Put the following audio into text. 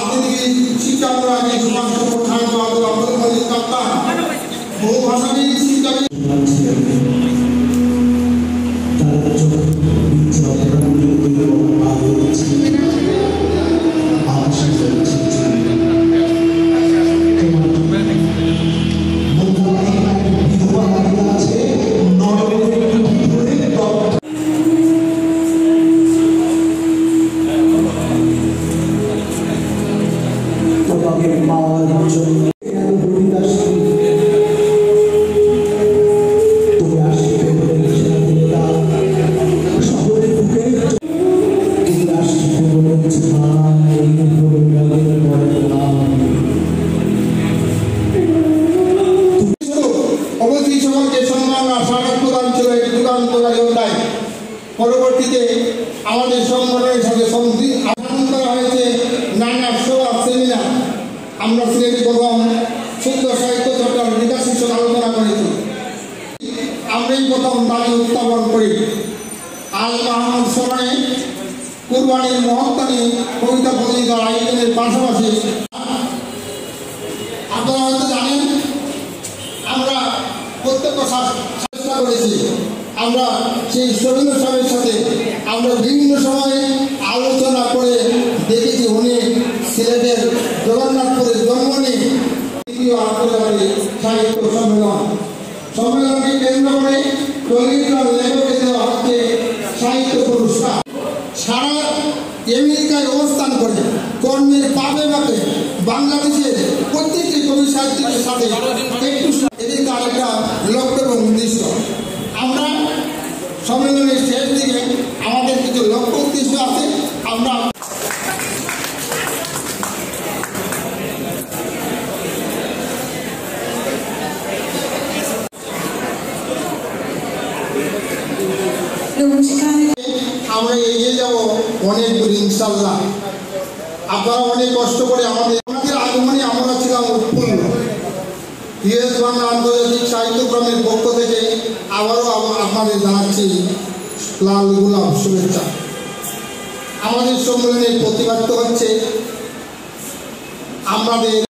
রাজনীতিবিদ, শিক্ষানুরাগী, সমাজ সংগঠন, বহুভাষাবিদ, শিক্ষাবিদ পরবর্তীতে আমাদের সংগঠনের সাথে আচরণ করা হয়েছে নানা সভা সেমিনার। আমরা সিলেটি প্রথম শুদ্ধ সাহিত্য চর্চার বিকাশ শীর্ষক আলোচনা করেছি। আমরাই প্রথম দাবি উত্থাপন করি। আল মাহমুদ সময়ে কুরবানির মহত্তা নিয়ে কবিতা প্রতিযোগিতার আয়োজনের পাশাপাশি আপনারা হয়তো জানেন আমরা প্রত্যেক চেষ্টা করেছি। আমরা সেই শহীদ সাহেবের সাথে আমরা বিভিন্ন সময়ে আলোচনা করে দেখেছি উনি সিলেটের জগন্নাথপুরের জন্ম নিয়ে তৃতীয় আন্তর্জাতিক সাহিত্য সম্মেলনকে কেন্দ্র করে 40 জন লেখককে দেওয়া হচ্ছে সাহিত্য পুরস্কার। সারা আমেরিকায় অবস্থান করে কর্মের পাবে বাপে বাংলাদেশের প্রত্যেকটি কবি সাহিত্যিকের সাথে একটু এদিকে আরেকটা লক্ষ্য এবং উদ্দেশ্য। আমরা সম্মেলনের শেষ দিকে আমাদের কিছু লক্ষ্য উদ্দেশ্য আছে। আমরা এগিয়ে যাব অনেক দূর ইনশাল্লাহ। আপনারা অনেক কষ্ট করে আমাদের আগমনে আমরা ছিলাম উৎপন্ন। ইউএস বাংলা আন্তর্জাতিক সাহিত্যক্রমের পক্ষ থেকে আবারও আপনাদের জানাচ্ছি লাল গোলাপ শুভেচ্ছা। আমাদের সম্মেলনের প্রতিবাদ হচ্ছে আমাদের